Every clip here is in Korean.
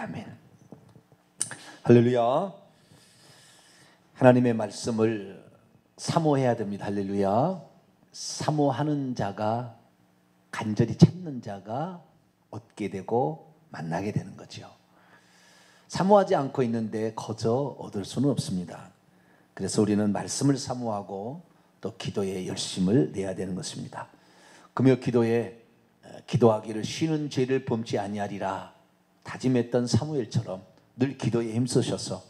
아멘. 할렐루야. 하나님의 말씀을 사모해야 됩니다. 할렐루야. 사모하는 자가, 간절히 찾는 자가 얻게 되고 만나게 되는 거죠. 사모하지 않고 있는데 거저 얻을 수는 없습니다. 그래서 우리는 말씀을 사모하고 또 기도에 열심을 내야 되는 것입니다. 금요 기도에 기도하기를 쉬는 죄를 범치 아니하리라 다짐했던 사무엘처럼 늘 기도에 힘쓰셔서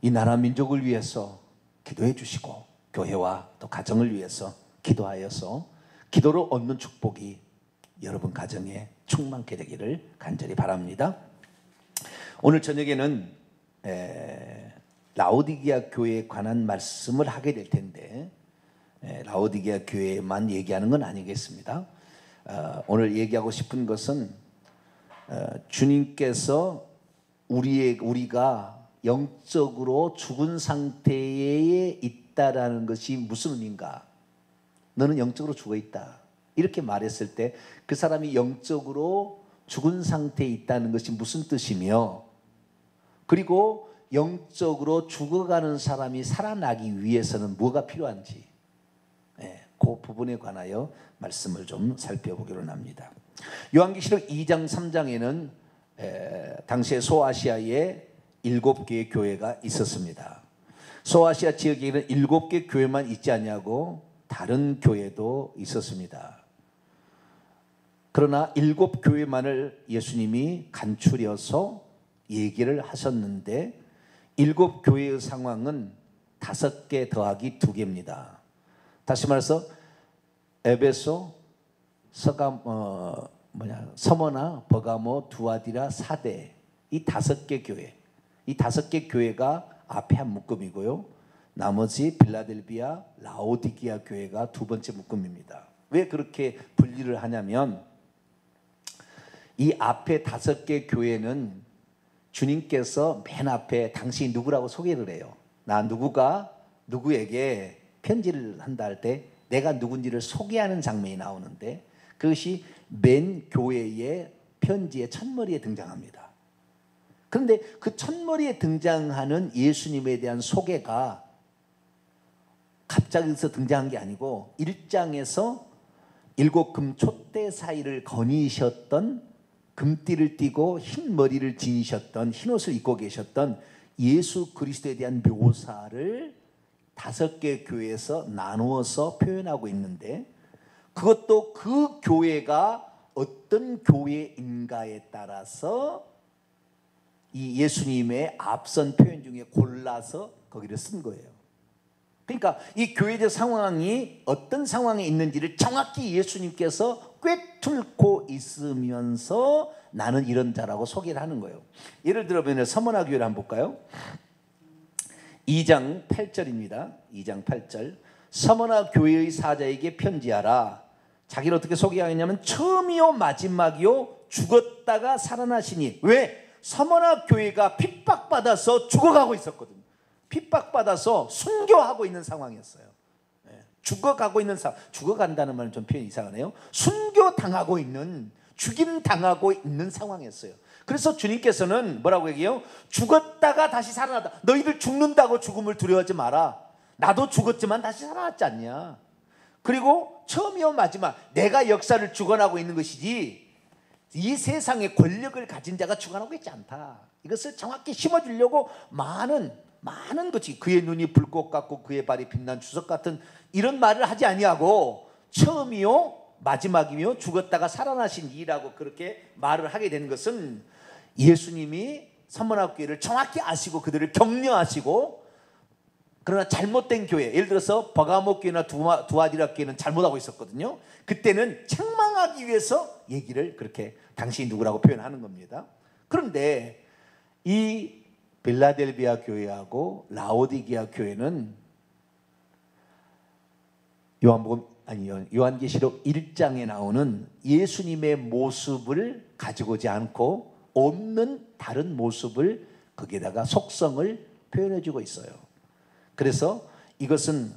이 나라 민족을 위해서 기도해 주시고 교회와 또 가정을 위해서 기도하여서 기도로 얻는 축복이 여러분 가정에 충만케 되기를 간절히 바랍니다. 오늘 저녁에는 라오디게아 교회에 관한 말씀을 하게 될 텐데 라오디게아 교회만 얘기하는 건 아니겠습니다. 오늘 얘기하고 싶은 것은 주님께서 우리가 영적으로 죽은 상태에 있다라는 것이 무슨 의미인가? 너는 영적으로 죽어 있다. 이렇게 말했을 때 그 사람이 영적으로 죽은 상태에 있다는 것이 무슨 뜻이며, 그리고 영적으로 죽어가는 사람이 살아나기 위해서는 뭐가 필요한지, 그 부분에 관하여 말씀을 좀 살펴보기로 합니다. 요한계시록 2장 3장에는 당시에 소아시아에 7개의 교회가 있었습니다. 소아시아 지역에는 7개 교회만 있지 않냐고 다른 교회도 있었습니다. 그러나 7교회만을 예수님이 간추려서 얘기를 하셨는데 7교회의 상황은 5개 더하기 2개입니다. 다시 말해서 에베소, 서머나, 버가모, 두아디라, 사데, 이 5개 교회, 이 5개 교회가 앞에 한 묶음이고요. 나머지 빌라델비아, 라오디게아 교회가 두 번째 묶음입니다. 왜 그렇게 분리를 하냐면 이 앞에 5개 교회는 주님께서 맨 앞에 당신이 누구라고 소개를 해요. 나 누구가 누구에게 편지를 한다 할 때 내가 누군지를 소개하는 장면이 나오는데 그것이 맨 교회의 편지의 첫머리에 등장합니다. 그런데 그 첫머리에 등장하는 예수님에 대한 소개가 갑자기 등장한 게 아니고 1장에서 7금 촛대 사이를 거니셨던, 금띠를 띠고 흰 머리를 지니셨던, 흰 옷을 입고 계셨던 예수 그리스도에 대한 묘사를 5개 교회에서 나누어서 표현하고 있는데, 그것도 그 교회가 어떤 교회인가에 따라서 이 예수님의 앞선 표현 중에 골라서 거기를 쓴 거예요. 그러니까 이 교회적 상황이 어떤 상황에 있는지를 정확히 예수님께서 꿰뚫고 있으면서 나는 이런 자라고 소개를 하는 거예요. 예를 들어 서머나 교회를 한번 볼까요? 2장 8절입니다. 2장 8절. 서머나 교회의 사자에게 편지하라. 자기를 어떻게 소개하겠냐면 처음이요 마지막이요 죽었다가 살아나시니. 왜? 서머나 교회가 핍박받아서 죽어가고 있었거든요. 핍박받아서 순교하고 있는 상황이었어요. 죽어가고 있는 상황. 죽어간다는 말은 좀 표현이 이상하네요. 순교당하고 있는, 죽임당하고 있는 상황이었어요. 그래서 주님께서는 뭐라고 얘기해요? 죽었다가 다시 살아났다. 너희들 죽는다고 죽음을 두려워하지 마라. 나도 죽었지만 다시 살아났지 않냐. 그리고 처음이요 마지막, 내가 역사를 주관하고 있는 것이지 이 세상에 권력을 가진 자가 주관하고 있지 않다. 이것을 정확히 심어주려고 많은 것이, 그의 눈이 불꽃 같고 그의 발이 빛난 주석 같은 이런 말을 하지 아니하고 처음이요 마지막이며 죽었다가 살아나신 이라고 그렇게 말을 하게 되는 것은 예수님이 서머나 교회를 정확히 아시고 그들을 격려하시고, 그러나 잘못된 교회, 예를 들어서 버가모 교회나 두아디라 교회는 잘못하고 있었거든요. 그때는 책망하기 위해서 얘기를 그렇게 당신이 누구라고 표현하는 겁니다. 그런데 이 빌라델비아 교회하고 라오디게아 교회는 요한계시록 1장에 나오는 예수님의 모습을 가지고 오지 않고 없는 다른 모습을 거기에다가 속성을 표현해주고 있어요. 그래서 이것은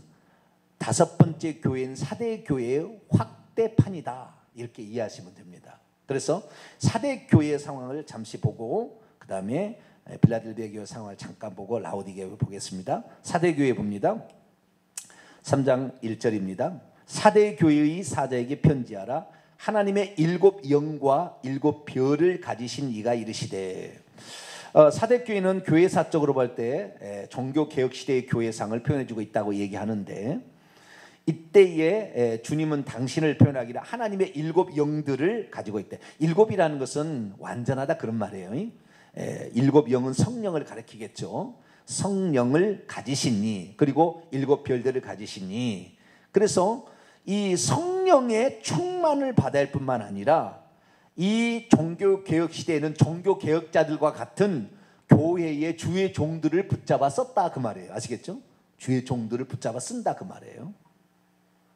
5번째 교회인 사대 교회의 확대판이다, 이렇게 이해하시면 됩니다. 그래서 사대 교회의 상황을 잠시 보고 그 그 다음에 빌라델비아 교회 상황을 잠깐 보고 라오디게아 보겠습니다. 사대 교회 봅니다. 3장 1절입니다. 사대 교회의 사자에게 편지하라. 하나님의 7 영과 7 별을 가지신 이가 이르시되. 사대 교회는 교회사적으로 볼 때 종교 개혁 시대의 교회상을 표현해주고 있다고 얘기하는데, 이때에 주님은 당신을 표현하기를 하나님의 7 영들을 가지고 있대. 7이라는 것은 완전하다 그런 말이에요. 7 영은 성령을 가리키겠죠. 성령을 가지시니, 그리고 7 별들을 가지시니. 그래서 이 성령의 충만을 받아야 할 뿐만 아니라 이 종교개혁 시대에는 종교개혁자들과 같은 교회의 주의 종들을 붙잡아 썼다 그 말이에요. 아시겠죠? 주의 종들을 붙잡아 쓴다 그 말이에요.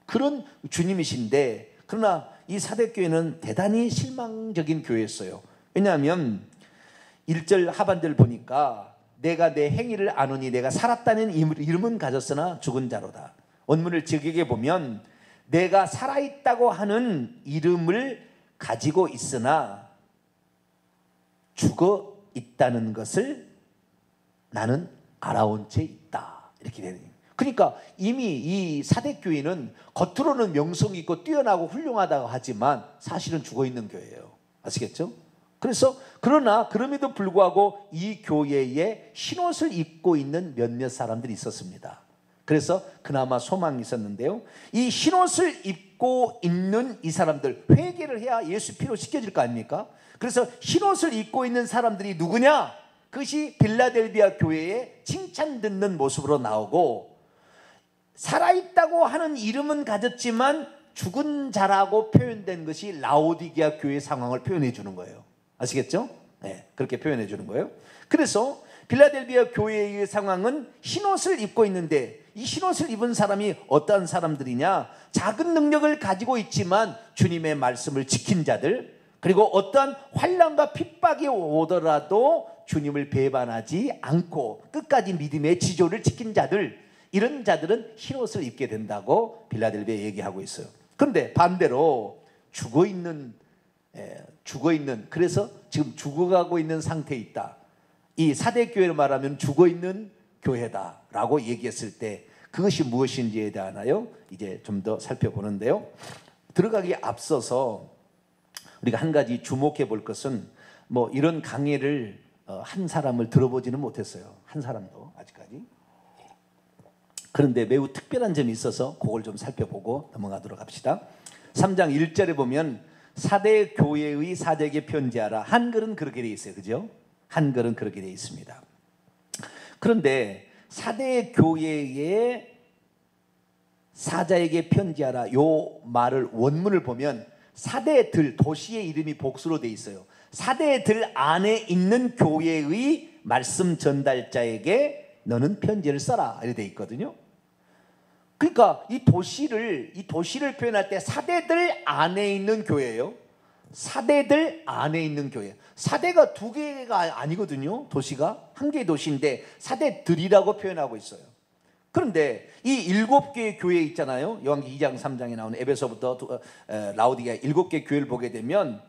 그런 주님이신데, 그러나 이 사대교회는 대단히 실망적인 교회였어요. 왜냐하면 1절 하반절 보니까 내가 내 행위를 아노니 내가 살았다는 이름은 가졌으나 죽은 자로다. 원문을 직역해 보면 내가 살아있다고 하는 이름을 가지고 있으나 죽어 있다는 것을 나는 알아온 채 있다. 이렇게 되는 거예요. 그러니까 이미 이 사대교회는 겉으로는 명성이 있고 뛰어나고 훌륭하다고 하지만 사실은 죽어 있는 교회예요. 아시겠죠? 그래서 그러나 그럼에도 불구하고 이 교회에 흰옷을 입고 있는 몇몇 사람들이 있었습니다. 그래서 그나마 소망이 있었는데요. 이 흰옷을 입고 있는 이 사람들, 회개를 해야 예수 피로 씻겨질 거 아닙니까? 그래서 흰옷을 입고 있는 사람들이 누구냐? 그것이 빌라델비아 교회에 칭찬 듣는 모습으로 나오고, 살아있다고 하는 이름은 가졌지만 죽은 자라고 표현된 것이 라오디게아 교회 상황을 표현해 주는 거예요. 아시겠죠? 네, 그렇게 표현해 주는 거예요. 그래서 빌라델비아 교회의 상황은 흰옷을 입고 있는데, 이 흰옷을 입은 사람이 어떠한 사람들이냐? 작은 능력을 가지고 있지만 주님의 말씀을 지킨 자들, 그리고 어떠한 환난과 핍박이 오더라도 주님을 배반하지 않고 끝까지 믿음의 지조를 지킨 자들, 이런 자들은 흰옷을 입게 된다고 빌라델비아에 얘기하고 있어요. 그런데 반대로 죽어있는, 그래서 지금 죽어가고 있는 상태에 있다. 이 사대교회를 말하면 죽어있는 교회다라고 얘기했을 때 그것이 무엇인지에 대하여 이제 좀 더 살펴보는데요. 들어가기에 앞서서 우리가 한 가지 주목해 볼 것은, 뭐 이런 강의를 한 사람을 들어보지는 못했어요. 한 사람도 아직까지. 그런데 매우 특별한 점이 있어서 그걸 좀 살펴보고 넘어가도록 합시다. 3장 1절에 보면 사대 교회의 사자에게 편지하라. 한글은 그렇게 되어 있어요. 그죠? 한글은 그렇게 되어 있습니다. 그런데 사대 교회의 사자에게 편지하라, 요 말을 원문을 보면 사대들, 도시의 이름이 복수로 되어 있어요. 사대들 안에 있는 교회의 말씀 전달자에게 너는 편지를 써라 이렇게 되어 있거든요. 그러니까 이 도시를 표현할 때 사대들 안에 있는 교회예요. 사대들 안에 있는 교회. 사대가 두 개가 아니거든요. 도시가 한 개의 도시인데 사대들이라고 표현하고 있어요. 그런데 이 7개의 교회 있잖아요. 요한계시록 2장 3장에 나오는 에베소부터 라오디게아 7개의 교회를 보게 되면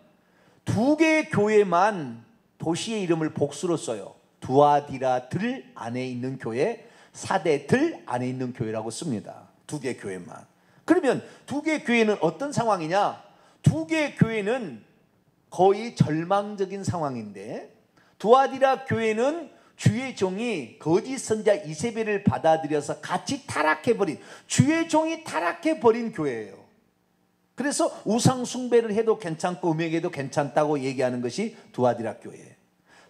2개의 교회만 도시의 이름을 복수로 써요. 두아디라들 안에 있는 교회, 사대들 안에 있는 교회라고 씁니다. 2개의 교회만. 그러면 2개의 교회는 어떤 상황이냐? 2개의 교회는 거의 절망적인 상황인데, 두아디라 교회는 주의 종이 거짓 선자 이세벨을 받아들여서 같이 타락해버린, 주의 종이 타락해버린 교회예요. 그래서 우상 숭배를 해도 괜찮고 음행해도 괜찮다고 얘기하는 것이 두아디라 교회예요.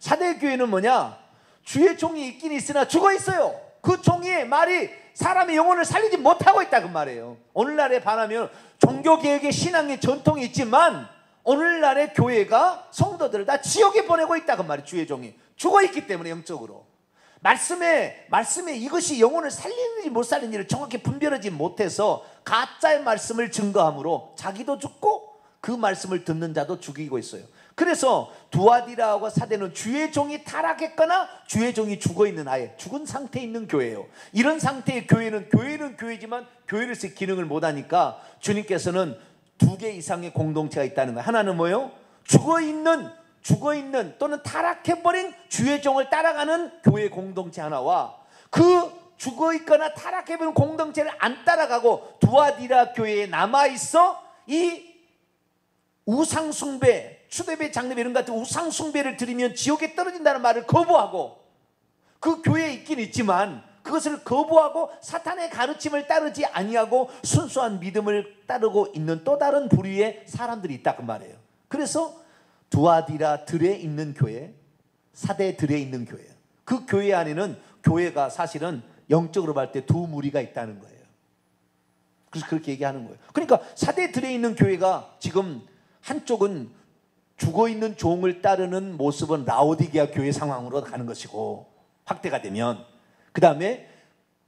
사대 교회는 뭐냐? 주의 종이 있긴 있으나 죽어 있어요. 그 종의 말이 사람의 영혼을 살리지 못하고 있다 그 말이에요. 오늘날에 반하면 종교개혁의 신앙의 전통이 있지만 오늘날의 교회가 성도들을 다 지옥에 보내고 있다 그 말이에요. 주의 종이 죽어있기 때문에 영적으로 말씀에 이것이 영혼을 살리는지 못 살리는지를 정확히 분별하지 못해서 가짜의 말씀을 증거함으로 자기도 죽고 그 말씀을 듣는 자도 죽이고 있어요. 그래서 두아디라와 사대는 주의 종이 타락했거나 주의 종이 죽어있는, 아예 죽은 상태에 있는 교회예요. 이런 상태의 교회는 교회지만 교회로서 기능을 못하니까 주님께서는 2개 이상의 공동체가 있다는 거예요. 하나는 뭐예요? 죽어있는 죽어있는 또는 타락해버린 주의 종을 따라가는 교회 공동체 하나와 그 죽어있거나 타락해버린 공동체를 안 따라가고 두아디라 교회에 남아있어 이 우상숭배, 추대배, 장례배 이런 같은 우상숭배를 드리면 지옥에 떨어진다는 말을 거부하고 그 교회에 있긴 있지만 그것을 거부하고 사탄의 가르침을 따르지 아니하고 순수한 믿음을 따르고 있는 또 다른 부류의 사람들이 있다 그 말이에요. 그래서 두아디라 들에 있는 교회, 사대 들에 있는 교회, 그 교회 안에는 교회가 사실은 영적으로 볼 때 두 무리가 있다는 거예요. 그래서 그렇게 얘기하는 거예요. 그러니까 사대 들에 있는 교회가 지금 한쪽은 죽어있는 종을 따르는 모습은 라오디게아 교회 상황으로 가는 것이고 확대가 되면 그 다음에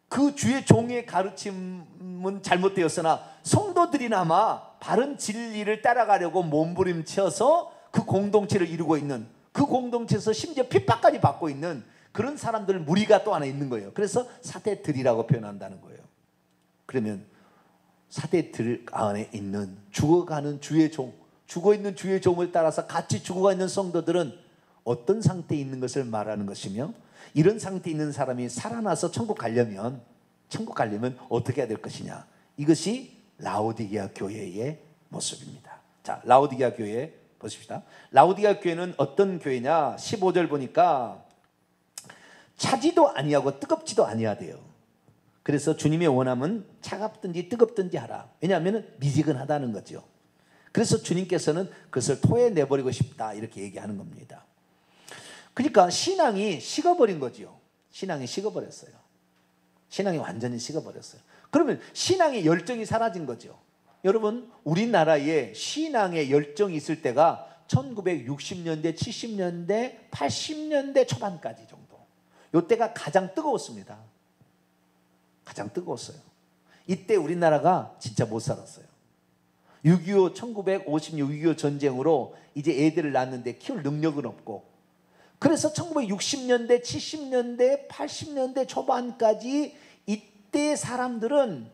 그 주의 종의 가르침은 잘못되었으나 성도들이나마 바른 진리를 따라가려고 몸부림쳐서 그 공동체를 이루고 있는 그 공동체에서 심지어 핍박까지 받고 있는 그런 사람들 무리가 또 하나 있는 거예요. 그래서 사대들이라고 표현한다는 거예요. 그러면 사대들 안에 있는 죽어가는 주의 종, 죽어있는 주의 종을 따라서 같이 죽어가 있는 성도들은 어떤 상태에 있는 것을 말하는 것이며 이런 상태에 있는 사람이 살아나서 천국 가려면 어떻게 해야 될 것이냐, 이것이 라오디게아 교회의 모습입니다. 자, 라오디게아 교회 보십시다. 라오디게아 교회는 어떤 교회냐, 15절 보니까 차지도 아니하고 뜨겁지도 아니해야 돼요. 그래서 주님의 원함은 차갑든지 뜨겁든지 하라. 왜냐하면 미지근하다는 거죠. 그래서 주님께서는 그것을 토해내버리고 싶다 이렇게 얘기하는 겁니다. 그러니까 신앙이 식어버린 거죠. 신앙이 식어버렸어요. 신앙이 완전히 식어버렸어요. 그러면 신앙의 열정이 사라진 거죠. 여러분, 우리나라에 신앙의 열정이 있을 때가 1960년대, 70년대, 80년대 초반까지 정도. 이때가 가장 뜨거웠습니다. 가장 뜨거웠어요. 이때 우리나라가 진짜 못 살았어요. 6.25, 1956, 6.25 전쟁으로 이제 애들을 낳았는데 키울 능력은 없고, 그래서 1960년대, 70년대, 80년대 초반까지 이때 사람들은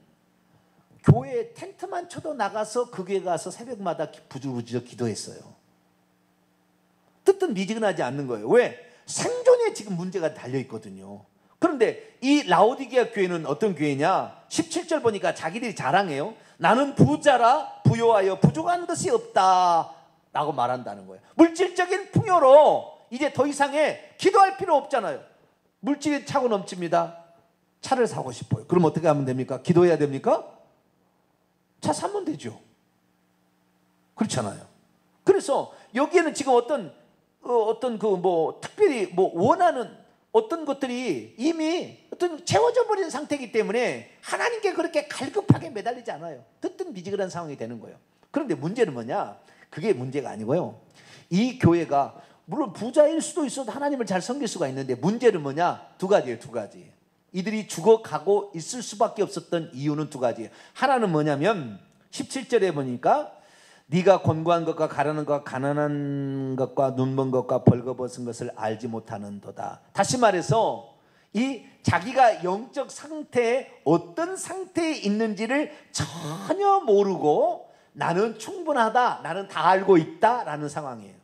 교회 텐트만 쳐도 나가서 그 교회 가서 새벽마다 부주부주 기도했어요. 뜻은 미지근하지 않는 거예요. 왜? 생존에 지금 문제가 달려있거든요. 그런데 이 라오디게아 교회는 어떤 교회냐? 17절 보니까 자기들이 자랑해요. 나는 부자라 부요하여 부족한 것이 없다 라고 말한다는 거예요. 물질적인 풍요로 이제 더 이상의 기도할 필요 없잖아요. 물질이 차고 넘칩니다. 차를 사고 싶어요. 그럼 어떻게 하면 됩니까? 기도해야 됩니까? 차 사면 되죠. 그렇잖아요. 그래서 여기에는 지금 어떤 특별히 원하는 어떤 것들이 이미 채워져 버린 상태이기 때문에 하나님께 그렇게 갈급하게 매달리지 않아요. 뜨뜻 미지근한 상황이 되는 거예요. 그런데 문제는 뭐냐? 그게 문제가 아니고요. 이 교회가 물론 부자일 수도 있어도 하나님을 잘 섬길 수가 있는데 문제는 뭐냐? 두 가지예요. 두 가지. 이들이 죽어가고 있을 수밖에 없었던 이유는 두 가지예요. 하나는 뭐냐면 17절에 보니까 네가 권고한 것과 가라는 것과 가난한 것과 눈먼 것과 벌거벗은 것을 알지 못하는도다. 다시 말해서 이 자기가 영적 상태에 어떤 상태에 있는지를 전혀 모르고 나는 충분하다, 나는 다 알고 있다라는 상황이에요.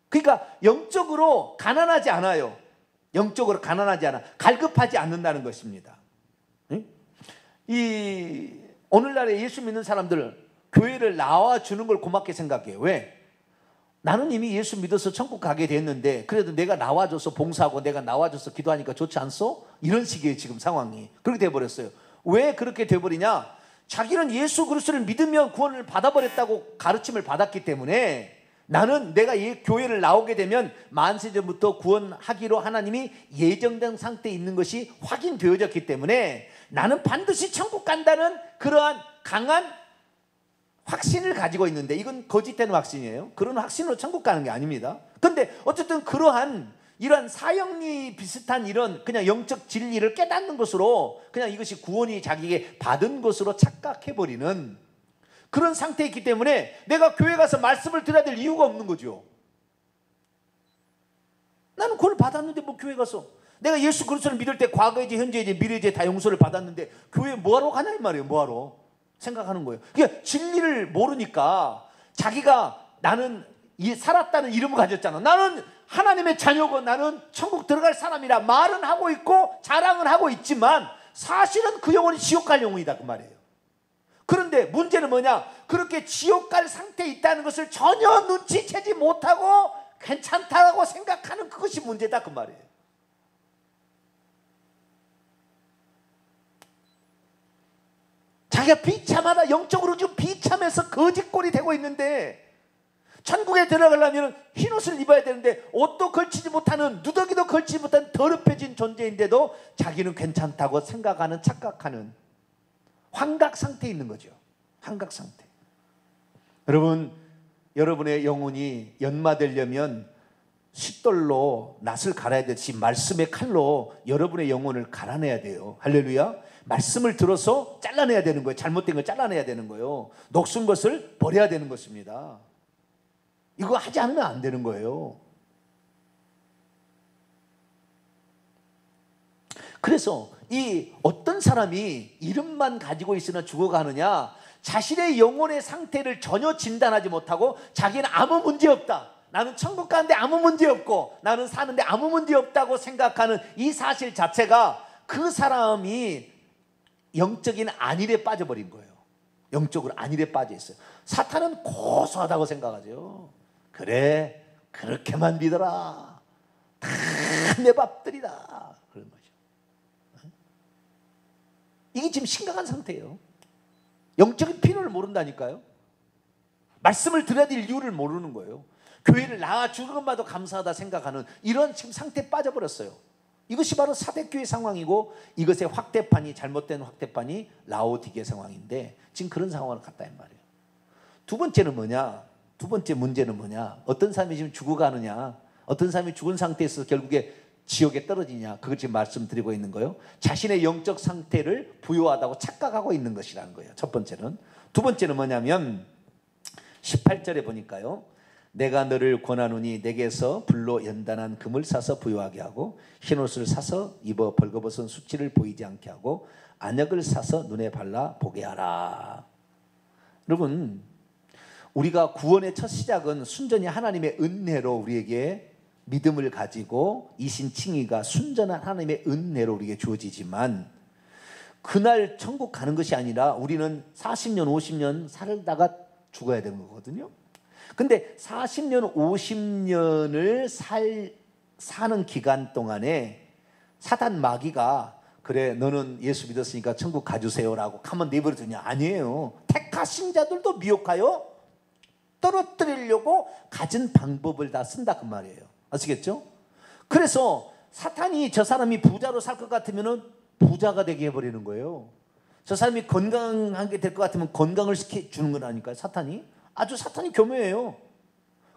그러니까 영적으로 가난하지 않아요. 영적으로 가난하지 않아. 갈급하지 않는다는 것입니다. 이 오늘날에 예수 믿는 사람들 교회를 나와주는 걸 고맙게 생각해요. 왜? 나는 이미 예수 믿어서 천국 가게 됐는데 그래도 내가 나와줘서 봉사하고 내가 나와줘서 기도하니까 좋지 않소? 이런 식이에요. 지금 상황이 그렇게 돼버렸어요. 왜 그렇게 돼버리냐? 자기는 예수 그리스도를 믿으면 구원을 받아버렸다고 가르침을 받았기 때문에 나는 내가 이 교회를 나오게 되면 만세전부터 구원하기로 하나님이 예정된 상태에 있는 것이 확인되어졌기 때문에 나는 반드시 천국 간다는 그러한 강한 확신을 가지고 있는데 이건 거짓된 확신이에요. 그런 확신으로 천국 가는 게 아닙니다. 그런데 어쨌든 그러한 이런 사형리 비슷한 이런 그냥 영적 진리를 깨닫는 것으로 그냥 이것이 구원이 자기에게 받은 것으로 착각해버리는 그런 상태에 있기 때문에 내가 교회 가서 말씀을 들어야 될 이유가 없는 거죠. 나는 구원을 받았는데 뭐 교회 가서 내가 예수 그리스도를 믿을 때 과거이지 현재이지 미래이지 다 용서를 받았는데 교회 뭐하러 가냐 이 말이에요. 뭐하러 생각하는 거예요. 그러니까 진리를 모르니까 자기가 나는 살았다는 이름을 가졌잖아. 나는 하나님의 자녀고 나는 천국 들어갈 사람이라 말은 하고 있고 자랑은 하고 있지만 사실은 그 영혼이 지옥 갈 영혼이다 그 말이에요. 그런데 문제는 뭐냐? 그렇게 지옥 갈 상태에 있다는 것을 전혀 눈치채지 못하고 괜찮다고 생각하는 그것이 문제다 그 말이에요. 자기가 비참하다, 영적으로 좀 비참해서 거짓골이 되고 있는데 천국에 들어가려면 흰옷을 입어야 되는데 옷도 걸치지 못하는, 누더기도 걸치지 못한 더럽혀진 존재인데도 자기는 괜찮다고 생각하는, 착각하는 환각 상태에 있는 거죠. 환각 상태. 여러분, 여러분의 영혼이 연마되려면 싯돌로 낫을 갈아야 되듯이 말씀의 칼로 여러분의 영혼을 갈아내야 돼요. 할렐루야. 말씀을 들어서 잘라내야 되는 거예요. 잘못된 걸 잘라내야 되는 거예요. 녹슨 것을 버려야 되는 것입니다. 이거 하지 않으면 안 되는 거예요. 그래서 이 어떤 사람이 이름만 가지고 있으나 죽어가느냐, 자신의 영혼의 상태를 전혀 진단하지 못하고 자기는 아무 문제 없다, 나는 천국 가는데 아무 문제 없고 나는 사는데 아무 문제 없다고 생각하는 이 사실 자체가 그 사람이 영적인 안일에 빠져버린 거예요. 영적으로 안일에 빠져 있어요. 사탄은 고소하다고 생각하죠. 그래, 그렇게만 믿어라, 다 내 밥들이다, 그런 거죠. 이게 지금 심각한 상태예요. 영적인 필요를 모른다니까요. 말씀을 들어야 될 이유를 모르는 거예요. 교회를 나와 주는 것마다 감사하다 생각하는 이런 지금 상태에 빠져버렸어요. 이것이 바로 사대교회 상황이고 이것의 확대판이, 잘못된 확대판이 라오디게 상황인데 지금 그런 상황을 갔다 이 말이에요. 두 번째는 뭐냐? 두 번째 문제는 뭐냐? 어떤 사람이 지금 죽어가느냐? 어떤 사람이 죽은 상태에서 결국에 지옥에 떨어지냐? 그걸 지금 말씀드리고 있는 거예요. 자신의 영적 상태를 부요하다고 착각하고 있는 것이라는 거예요. 첫 번째는. 두 번째는 뭐냐면 18절에 보니까요, 내가 너를 권하노니 내게서 불로 연단한 금을 사서 부요하게 하고 흰옷을 사서 입어 벌거벗은 수치를 보이지 않게 하고 안약을 사서 눈에 발라 보게 하라. 여러분, 우리가 구원의 첫 시작은 순전히 하나님의 은혜로 우리에게 믿음을 가지고 이신칭의가 순전한 하나님의 은혜로 우리에게 주어지지만 그날 천국 가는 것이 아니라 우리는 40년 50년 살다가 죽어야 되는 거거든요. 근데 40년 50년을 사는 기간 동안에 사단 마귀가 그래 너는 예수 믿었으니까 천국 가주세요라고 가만 내버려 두냐? 아니에요. 택하신 자들도 미혹하여 떨어뜨리려고 가진 방법을 다 쓴다 그 말이에요. 아시겠죠? 그래서 사탄이 저 사람이 부자로 살 것 같으면 부자가 되게 해버리는 거예요. 저 사람이 건강하게 될 것 같으면 건강을 시켜주는 거라니까요. 사탄이 교묘해요.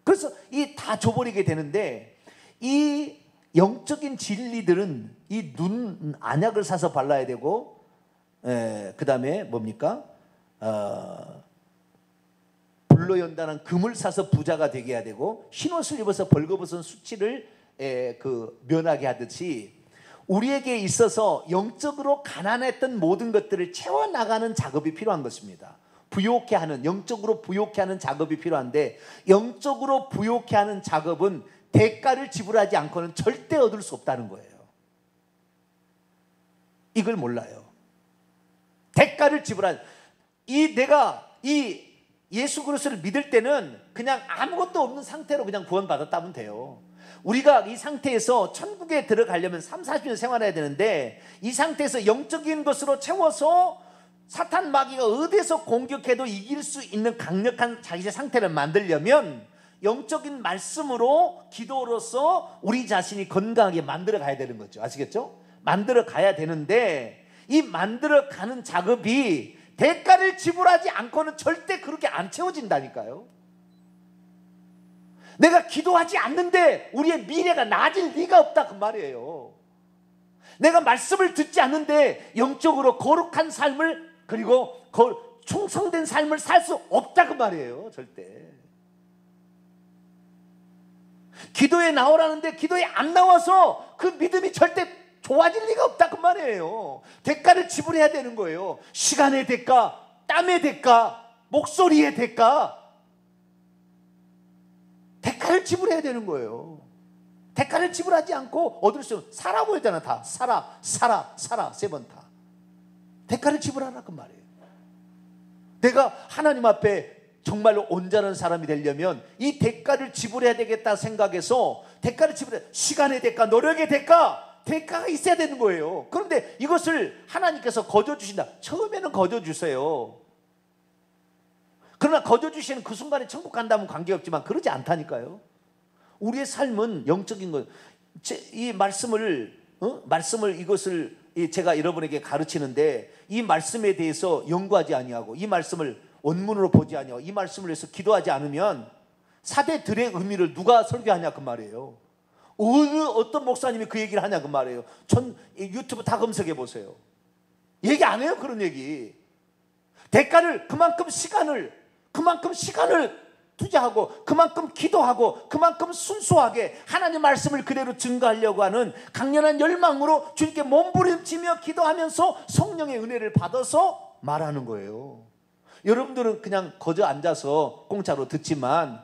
그래서 이 다 줘버리게 되는데 이 영적인 진리들은 이 눈 안약을 사서 발라야 되고 그 다음에 뭡니까? 불로 연단한 금을 사서 부자가 되게 해야 되고 흰옷을 입어서 벌거벗은 수치를 면하게 하듯이 우리에게 있어서 영적으로 가난했던 모든 것들을 채워나가는 작업이 필요한 것입니다. 부요케 하는, 영적으로 부요케 하는 작업이 필요한데 영적으로 부요케 하는 작업은 대가를 지불하지 않고는 절대 얻을 수 없다는 거예요. 이걸 몰라요. 대가를 지불한 내가 예수 그리스도를 믿을 때는 그냥 아무것도 없는 상태로 그냥 구원받았다면 돼요. 우리가 이 상태에서 천국에 들어가려면 30-40년 생활해야 되는데 이 상태에서 영적인 것으로 채워서 사탄 마귀가 어디에서 공격해도 이길 수 있는 강력한 자기의 상태를 만들려면 영적인 말씀으로 기도로서 우리 자신이 건강하게 만들어 가야 되는 거죠. 아시겠죠? 만들어 가야 되는데 이 만들어 가는 작업이 대가를 지불하지 않고는 절대 그렇게 안 채워진다니까요. 내가 기도하지 않는데 우리의 미래가 나아질 리가 없다 그 말이에요. 내가 말씀을 듣지 않는데 영적으로 거룩한 삶을 그리고 충성된 삶을 살 수 없다 그 말이에요. 절대. 기도에 나오라는데 기도에 안 나와서 그 믿음이 절대 좋아질 리가 없다 그 말이에요. 대가를 지불해야 되는 거예요. 시간의 대가, 땀의 대가, 목소리의 대가. 대가를 지불해야 되는 거예요. 대가를 지불하지 않고 얻을 수 없는, 사라고 했잖아. 다 사라, 사라, 사라, 3번 다. 대가를 지불하라 그 말이에요. 내가 하나님 앞에 정말로 온전한 사람이 되려면 이 대가를 지불해야 되겠다 생각해서 대가를 지불해, 시간의 대가, 노력의 대가, 대가가 있어야 되는 거예요. 그런데 이것을 하나님께서 거저 주신다. 처음에는 거저 주세요. 그러나 거저 주시는 그 순간에 천국 간다면 관계없지만 그러지 않다니까요. 우리의 삶은 영적인 것. 이 말씀을 이것을 제가 여러분에게 가르치는데 이 말씀에 대해서 연구하지 아니하고 이 말씀을 원문으로 보지 아니하고 이 말씀을 위해서 기도하지 않으면 사대들의 의미를 누가 설교하냐 그 말이에요. 어떤 목사님이 그 얘기를 하냐 그 말이에요. 유튜브 다 검색해 보세요. 얘기 안 해요. 그런 얘기. 대가를 그만큼 시간을 투자하고 그만큼 기도하고 그만큼 순수하게 하나님 말씀을 그대로 증거하려고 하는 강렬한 열망으로 주님께 몸부림치며 기도하면서 성령의 은혜를 받아서 말하는 거예요. 여러분들은 그냥 거저 앉아서 공짜로 듣지만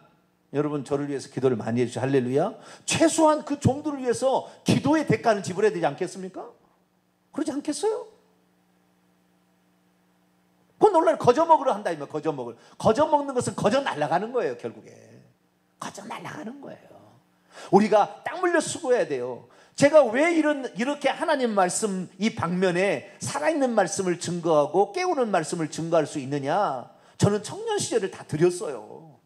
여러분 저를 위해서 기도를 많이 해주세요. 할렐루야. 최소한 그 종들을 위해서 기도의 대가는 지불해야 되지 않겠습니까? 그러지 않겠어요? 그 논란을 거저 먹으러 한다면 거저 먹는 것은 거저 날아가는 거예요. 결국에 거저 날아가는 거예요. 우리가 딱 물려 수고해야 돼요. 제가 왜 이렇게 하나님 말씀 이 방면에 살아있는 말씀을 증거하고 깨우는 말씀을 증거할 수 있느냐. 저는 청년 시절을 다 드렸어요.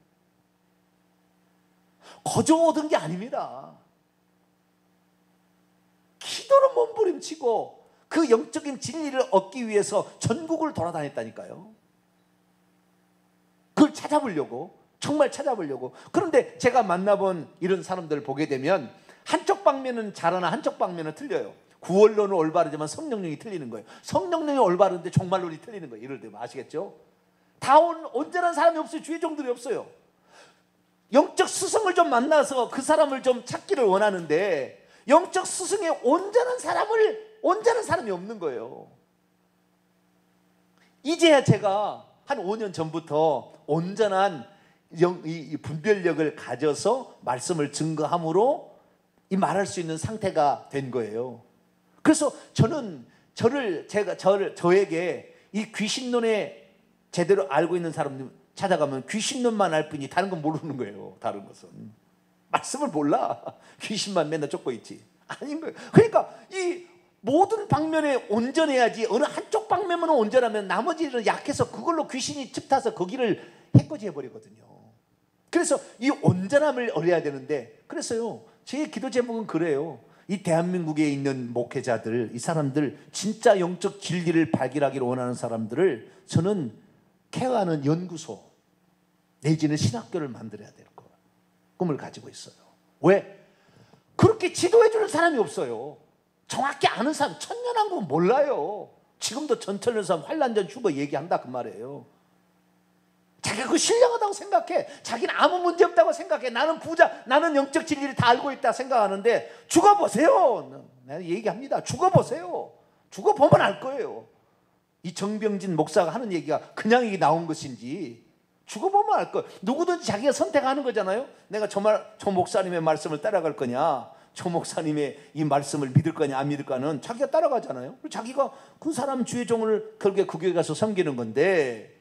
거저 얻은 게 아닙니다. 기도로 몸부림치고 그 영적인 진리를 얻기 위해서 전국을 돌아다녔다니까요. 그걸 찾아보려고, 정말 찾아보려고. 그런데 제가 만나본 이런 사람들을 보게 되면 한쪽 방면은 잘하나 한쪽 방면은 틀려요. 구원론은 올바르지만 성령론이 틀리는 거예요. 성령론이 올바른데 종말론이 틀리는 거예요. 이럴 때 아시겠죠? 다 온전한 사람이 없어요. 주의 종들이 없어요. 영적 스승을 좀 만나서 그 사람을 좀 찾기를 원하는데 영적 스승의 온전한 사람이 없는 거예요. 이제야 제가 한 5년 전부터 온전한 이 분별력을 가져서 말씀을 증거함으로 이 말할 수 있는 상태가 된 거예요. 그래서 저에게 이 귀신론에 제대로 알고 있는 사람들 찾아가면 귀신론만 알 뿐이 다른 건 모르는 거예요. 다른 것은 말씀을 몰라. 귀신만 맨날 쫓고 있지. 아닌 거예요. 그러니까 이 모든 방면에 온전해야지 어느 한쪽 방면만 온전하면 나머지는 약해서 그걸로 귀신이 집타서 거기를 해코지 해버리거든요. 그래서 이 온전함을 얻어야 되는데, 그래서요 제 기도 제목은 그래요. 이 대한민국에 있는 목회자들, 이 사람들 진짜 영적 진리를 발견하기를 원하는 사람들을 저는 케어하는 연구소 내지는 신학교를 만들어야 될 거 꿈을 가지고 있어요. 왜? 그렇게 지도해주는 사람이 없어요. 정확히 아는 사람, 천년왕국은 몰라요. 지금도 전천년사 환란전 휴거 얘기한다 그 말이에요. 자기가 그거 신령하다고 생각해. 자기는 아무 문제 없다고 생각해. 나는 부자, 나는 영적 진리를 다 알고 있다 생각하는데 죽어보세요. 내가 얘기합니다. 죽어보세요. 죽어보면 알 거예요. 이 정병진 목사가 하는 얘기가 그냥 이게 나온 것인지 죽어보면 알 거예요. 누구든지 자기가 선택하는 거잖아요. 내가 저 목사님의 말씀을 따라갈 거냐, 저 목사님의 이 말씀을 믿을 거냐 안 믿을 거냐는 자기가 따라가잖아요. 자기가 그 사람 주의 종을 결국에 그 교회 가서 섬기는 건데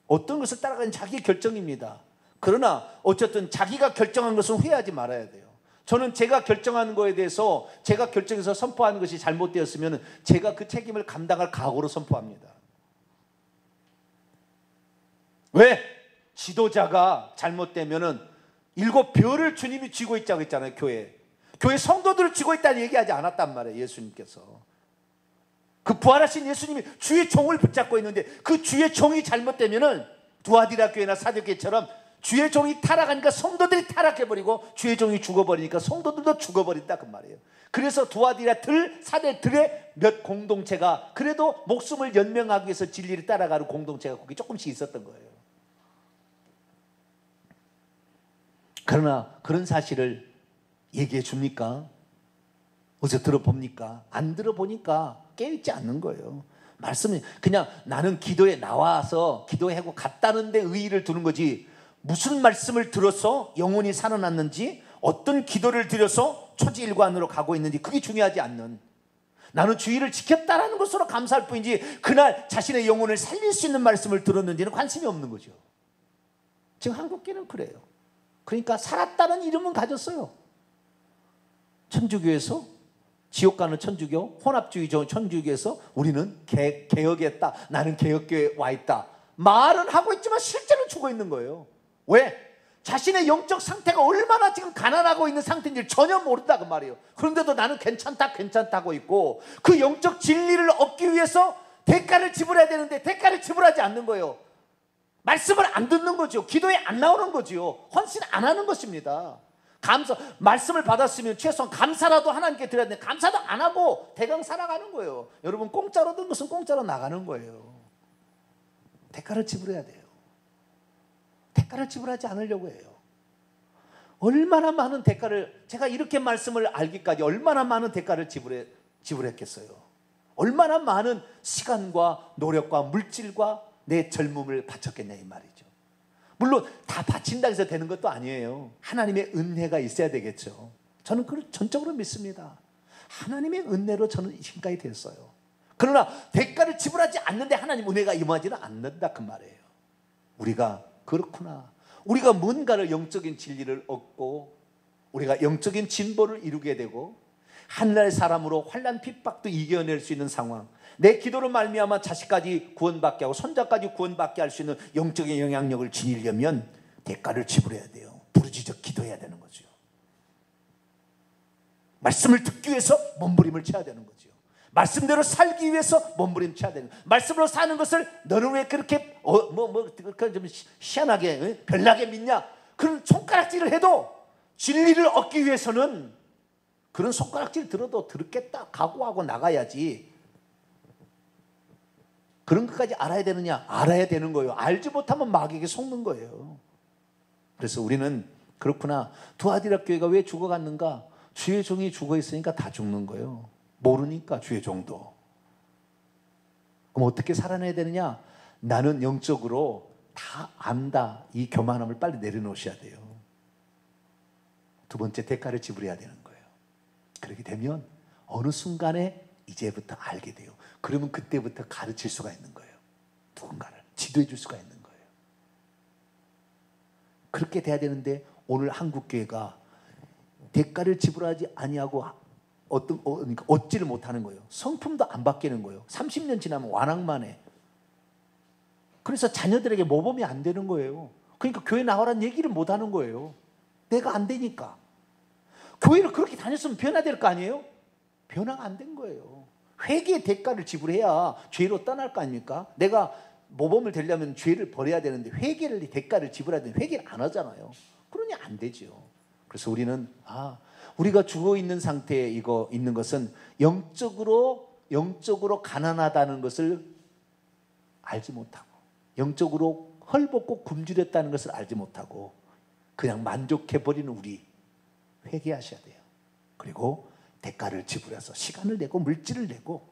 어떤 것을 따라가는 자기의 결정입니다. 그러나 어쨌든 자기가 결정한 것은 후회하지 말아야 돼요. 저는 제가 결정한 거에 대해서 제가 결정해서 선포하는 것이 잘못되었으면 제가 그 책임을 감당할 각오로 선포합니다. 왜? 지도자가 잘못되면은 7별을 주님이 쥐고 있다고 했잖아요. 교회 성도들을 쥐고 있다는 얘기하지 않았단 말이에요. 예수님께서 그 부활하신 예수님이 주의 종을 붙잡고 있는데 그 주의 종이 잘못되면은 두아디라 교회나 사도교회처럼 주의 종이 타락하니까 성도들이 타락해버리고 주의 종이 죽어버리니까 성도들도 죽어버린다 그 말이에요. 그래서 두아디라 사대들의 몇 공동체가 그래도 목숨을 연명하기 위해서 진리를 따라가는 공동체가 거기 조금씩 있었던 거예요. 그러나 그런 사실을 얘기해 줍니까? 어디서 들어봅니까? 안 들어보니까 깨어있지 않는 거예요. 말씀은 그냥 나는 기도에 나와서 기도하고 갔다는 데 의의를 두는 거지 무슨 말씀을 들어서 영혼이 살아났는지, 어떤 기도를 드려서 초지일관으로 가고 있는지 그게 중요하지 않는, 나는 주의를 지켰다라는 것으로 감사할 뿐이지 그날 자신의 영혼을 살릴 수 있는 말씀을 들었는지는 관심이 없는 거죠. 지금 한국교회는 그래요. 그러니까 살았다는 이름은 가졌어요. 천주교에서, 지옥 가는 천주교, 혼합주의 천주교에서 우리는 개혁했다, 나는 개혁교회에 와 있다 말은 하고 있지만 실제로 죽어 있는 거예요. 왜? 자신의 영적 상태가 얼마나 지금 가난하고 있는 상태인지 전혀 모른다 그 말이에요. 그런데도 나는 괜찮다 하고 있고, 그 영적 진리를 얻기 위해서 대가를 지불해야 되는데 대가를 지불하지 않는 거예요. 말씀을 안 듣는 거죠. 기도에 안 나오는 거죠. 헌신 안 하는 것입니다. 말씀을 받았으면 최소한 감사라도 하나님께 드려야 되는데 감사도 안 하고 대강 살아가는 거예요. 여러분, 공짜로 든 것은 공짜로 나가는 거예요. 대가를 지불해야 돼요. 대가를 지불하지 않으려고 해요. 얼마나 많은 대가를, 제가 이렇게 말씀을 알기까지 얼마나 많은 대가를 지불했겠어요. 얼마나 많은 시간과 노력과 물질과 내 젊음을 바쳤겠냐 이 말이죠. 물론 다 바친다 해서 되는 것도 아니에요. 하나님의 은혜가 있어야 되겠죠. 저는 그걸 전적으로 믿습니다. 하나님의 은혜로 저는 지금까지 됐어요. 그러나 대가를 지불하지 않는데 하나님 은혜가 임하지는 않는다 그 말이에요. 우리가 그렇구나, 우리가 뭔가를, 영적인 진리를 얻고 우리가 영적인 진보를 이루게 되고 하늘나라의 사람으로 환난 핍박도 이겨낼 수 있는 상황, 내 기도로 말미암아 자식까지 구원받게 하고 손자까지 구원받게 할 수 있는 영적인 영향력을 지니려면 대가를 지불해야 돼요. 부르짖어 기도해야 되는 거죠. 말씀을 듣기 위해서 몸부림을 쳐야 되는 거죠. 말씀대로 살기 위해서 몸부림 쳐야 되는 거예요. 말씀으로 사는 것을 너는 왜 그렇게 좀 희한하게 별나게 믿냐, 그런 손가락질을 해도 진리를 얻기 위해서는 그런 손가락질 들어도 들었겠다 각오하고 나가야지. 그런 것까지 알아야 되느냐? 알아야 되는 거예요. 알지 못하면 마귀에게 속는 거예요. 그래서 우리는 그렇구나, 두아디라 교회가 왜 죽어갔는가? 주의 종이 죽어 있으니까 다 죽는 거예요. 모르니까 주의 종도. 그럼 어떻게 살아내야 되느냐? 나는 영적으로 다 안다, 이 교만함을 빨리 내려놓으셔야 돼요. 두 번째, 대가를 지불해야 되는 거예요. 그렇게 되면 어느 순간에 이제부터 알게 돼요. 그러면 그때부터 가르칠 수가 있는 거예요. 누군가를 지도해 줄 수가 있는 거예요. 그렇게 돼야 되는데 오늘 한국교회가 대가를 지불하지 아니하고 그러니까 얻지를 못하는 거예요. 성품도 안 바뀌는 거예요. 30년 지나면 완악만 해. 그래서 자녀들에게 모범이 안 되는 거예요. 그러니까 교회 나오라는 얘기를 못 하는 거예요. 내가 안 되니까. 교회를 그렇게 다녔으면 변화될 거 아니에요? 변화가 안 된 거예요. 회개의 대가를 지불해야 죄로 떠날 거 아닙니까? 내가 모범을 되려면 죄를 버려야 되는데 회개를, 대가를 지불해야 되는데 회개를 안 하잖아요. 그러니 안 되죠. 그래서 우리는 우리가 죽어 있는 상태에 있는 것은 영적으로 가난하다는 것을 알지 못하고, 영적으로 헐벗고 굶주렸다는 것을 알지 못하고 그냥 만족해버리는 우리, 회개하셔야 돼요. 그리고 대가를 지불해서 시간을 내고 물질을 내고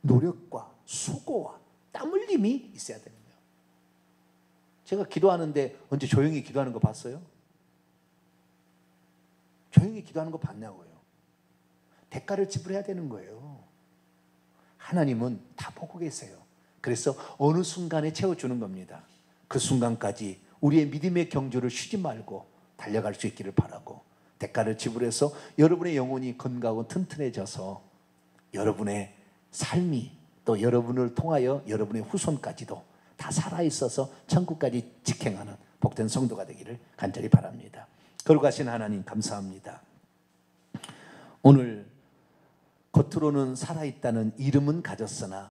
노력과 수고와 땀 흘림이 있어야 되는 거예요. 제가 기도하는데 언제 조용히 기도하는 거 봤어요? 조용히 기도하는 거 봤냐고요. 대가를 지불해야 되는 거예요. 하나님은 다 보고 계세요. 그래서 어느 순간에 채워주는 겁니다. 그 순간까지 우리의 믿음의 경주를 쉬지 말고 달려갈 수 있기를 바라고, 대가를 지불해서 여러분의 영혼이 건강하고 튼튼해져서 여러분의 삶이 또 여러분을 통하여 여러분의 후손까지도 다 살아있어서 천국까지 직행하는 복된 성도가 되기를 간절히 바랍니다. 거룩하신 하나님 감사합니다. 오늘 겉으로는 살아있다는 이름은 가졌으나